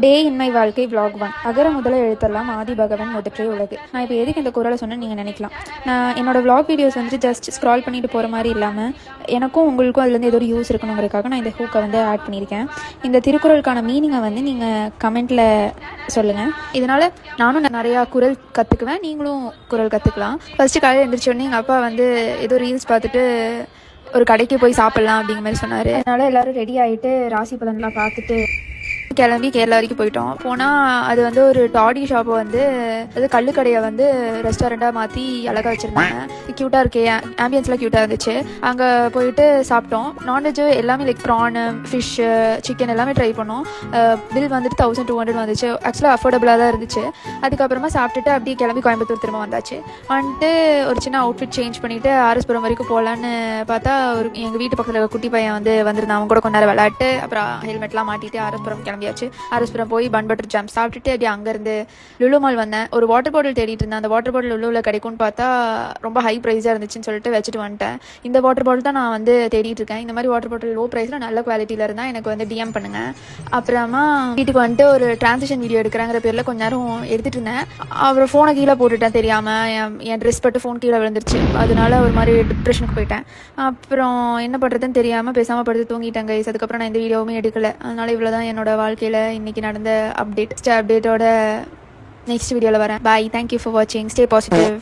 Day in my வாழ்க்கை vlog 1. அகர முதல எழுத்தெல்லாம் ஆதி பகவன் முதற்றே உலகு. நான் இப்போ எதுக்கு இந்த குரலை சொன்னேன்னு நீங்கள் நினைக்கலாம். நான் என்னோடய vlog வீடியோஸ் வந்துட்டு ஜஸ்ட் ஸ்க்ரால் பண்ணிட்டு போகிற மாதிரி இல்லாமல் எனக்கும் உங்களுக்கும் அதுலேருந்து ஏதோ ஒரு யூஸ் இருக்கணுங்கிறதுக்காக நான் இந்த ஹூக்கை வந்து ஆட் பண்ணியிருக்கேன். இந்த திருக்குறளுக்கான மீனிங்கை வந்து நீங்கள் கமெண்ட்டில் சொல்லுங்கள். இதனால் நானும் நிறையா குரல் கற்றுக்குவேன், நீங்களும் குரல் கற்றுக்கலாம். ஃபஸ்ட்டு காலையில் எழுந்திரிச்சோடனே எங்கள் அப்பா வந்து ஏதோ ரீல்ஸ் பார்த்துட்டு ஒரு கடைக்கு போய் சாப்பிட்லாம் அப்படிங்கிற மாதிரி சொன்னார். அதனால் எல்லோரும் ரெடி ஆகிட்டு ராசி பலன்லாம் பார்த்துட்டு கிளம்பி கேரளா வரைக்கும் போயிட்டோம். போனால் அது வந்து ஒரு டாடி ஷாப்பை வந்து அது கல்லுக்கடையை வந்து ரெஸ்டாரண்ட்டாக மாற்றி அழகாக வச்சுருந்தாங்க. க்யூட்டாக இருக்கே, ஆம்பியன்ஸ்லாம் க்யூட்டாக இருந்துச்சு. அங்கே போயிட்டு சாப்பிட்டோம். நான்வெஜ்ஜு எல்லாமே லைக் ப்ரானு, ஃபிஷ்ஷு, சிக்கன் எல்லாமே ட்ரை பண்ணோம். பில் வந்துட்டு 1200 வந்துச்சு. ஆக்சுவலாக அஃபோர்டபுளாக தான் இருந்துச்சு. அதுக்கப்புறமா சாப்பிட்டுட்டு அப்படியே கிளம்பி கோயம்புத்தூர் திரும்ப வந்தாச்சு. வந்துட்டு ஒரு சின்ன அவுட்ஃபிட் சேஞ்ச் பண்ணிவிட்டு ஆர்எஸ்புரம் வரைக்கும் போகலான்னு பார்த்தா ஒரு எங்கள் வீட்டு பக்கத்தில் குட்டி பையன் வந்து வந்திருந்தான். அவன் கூட கொஞ்ச நேரம் விளையாட்டு அப்புறம் ஹெல்மெட்லாம் மாட்டிட்டு ஆர்எஸ்புரம் கிளம்பியாச்சு. ஆர்எஸ்புரம் போய் பன் பட்டர் ஜாம் சாப்பிட்டுட்டு அப்படியே அங்கேருந்து லுலு மால் வந்தேன். ஒரு வாட்டர் பாட்டில் தேடிட்டு இருந்தேன். அந்த வாட்டர் பாட்டில் லுலுவில் கிடைக்கும்னு பார்த்தா ரொம்ப ஹை ப்ரைஸாக இருந்துச்சுன்னு சொல்லிட்டு வச்சுட்டு வந்துட்டேன். இந்த வாட்டர் பாட்டில் தான் நான் வந்து தேடிட்டு இருக்கேன். இந்த மாதிரி வாட்டர் பாட்டில் லோ ப்ரைஸில் நல்ல குவாலிட்டியில் இருந்தால் எனக்கு வந்து டிஎம் பண்ணுங்கள். அப்புறமா வீட்டுக்கு வந்துட்டு ஒரு டிரான்சிஷன் வீடியோ எடுக்கிறாங்கிற பேரில் கொஞ்ச நேரம் எடுத்துகிட்டு இருந்தேன். அப்புறம் ஃபோனை கீழே போட்டுட்டேன் தெரியாமல். என் ட்ரெஸ் பட்டு ஃபோன் கீழே விழுந்துருச்சு. அதனால ஒரு மாதிரி டிப்ரெஷனுக்கு போயிட்டேன். அப்புறம் என்ன பண்ணுறதுன்னு தெரியாமல் பேசாமல் படுத்து தூங்கிட்டேன் கைஸ். அதுக்கப்புறம் நான் இந்த வீடியோவுமே எடுக்கலை. அதனால் இவ்வளோ தான் என்னோட வாழ்க்கையில் இன்றைக்கி நடந்த அப்டேட்டோட நெக்ஸ்ட் வீடியோவில் வரேன். பாய், தேங்க்யூ ஃபார் வாட்சிங். Stay positive.